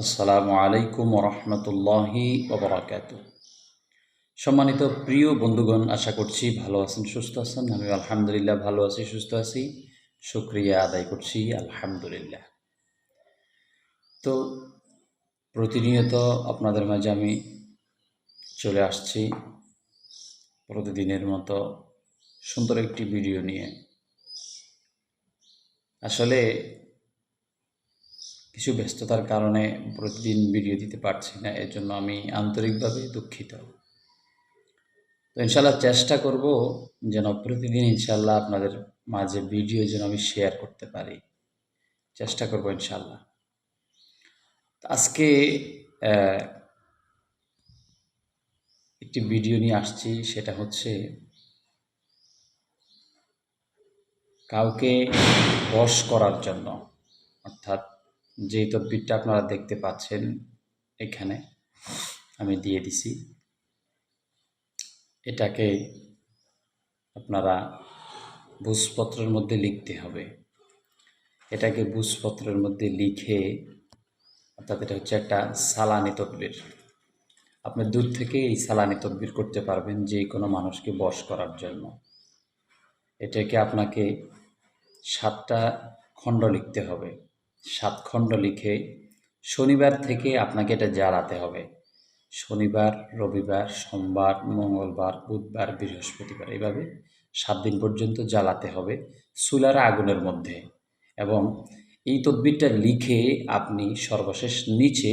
আসসালামু আলাইকুম রহমতুল্লাহি ওবরাকাতুহ। সম্মানিত প্রিয় বন্ধুগণ, আশা করছি ভালো আছেন, সুস্থ আছেন। আমি আলহামদুলিল্লাহ ভালো আছি, সুস্থ আছি। শুকরিয়া আদায় করছি আলহামদুলিল্লাহ। তো প্রতিনিয়ত আপনাদের মাঝে আমি চলে আসছি প্রতিদিনের মতো সুন্দর একটি ভিডিও নিয়ে। আসলে কিছু ব্যস্ততার কারণে প্রতিদিন ভিডিও দিতে পারছি না, এর জন্য আমি আন্তরিকভাবে দুঃখিত। তো ইনশাল্লাহ চেষ্টা করব যেন প্রতিদিন ইনশাল্লাহ আপনাদের মাঝে ভিডিও যেন আমি শেয়ার করতে পারি, চেষ্টা করব ইনশাল্লাহ। আজকে একটি ভিডিও নিয়ে আসছি, সেটা হচ্ছে কাউকে বশ করার জন্য, অর্থাৎ যে তদবিরটা আপনারা দেখতে পাচ্ছেন এখানে আমি দিয়ে দিছি, এটাকে আপনারা ভূজপত্রের মধ্যে লিখতে হবে। এটাকে ভূজপত্রের মধ্যে লিখে, অর্থাৎ এটা হচ্ছে একটা সালানি তদবির। আপনি দূর থেকে এই সালানি তদবির করতে পারবেন যে কোনো মানুষকে বশ করার জন্য। এটাকে আপনাকে 7টা খণ্ড লিখতে হবে। 7 খণ্ড লিখে শনিবার থেকে আপনাকে এটা জ্বালাতে হবে। শনিবার, রবিবার, সোমবার, মঙ্গলবার, বুধবার, বৃহস্পতিবার, এইভাবে 7 দিন পর্যন্ত জ্বালাতে হবে চুলার আগুনের মধ্যে। এবং এই তদবিরটা লিখে আপনি সর্বশেষ নিচে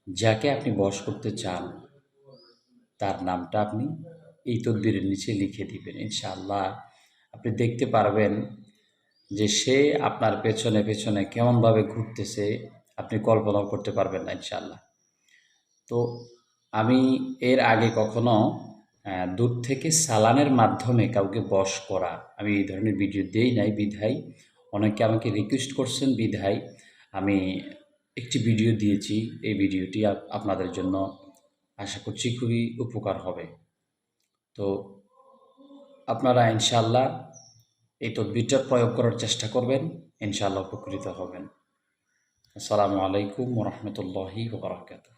যাকে আপনি বশ করতে চান তার নামটা আপনি এই তদবিরের নিচে লিখে দিবেন। ইনশাআল্লাহ আপনি দেখতে পারবেন যে সে আপনার পেছনে পেছনে কেমনভাবে ঘুরতেছে, আপনি কল্পনাও করতে পারবেন না ইনশাআল্লাহ। তো আমি এর আগে কখনো দূর থেকে সালানের মাধ্যমে কাউকে বশ করা, আমি এই ধরনের ভিডিও দেই নাই বিধায়, অনেকে আমাকে রিকোয়েস্ট করছেন বিধায় আমি একটি ভিডিও দিয়েছি। এই ভিডিওটি আপনাদের জন্য আশা করছি খুবই উপকার হবে। তো আপনারা ইনশাআল্লাহ এই তদবিরটা প্রয়োগ করার চেষ্টা করবেন, ইনশাআল্লাহ উপকৃত হবেন। আসসালামু আলাইকুম ওয়া রাহমাতুল্লাহি ওয়া বারাকাতুহু।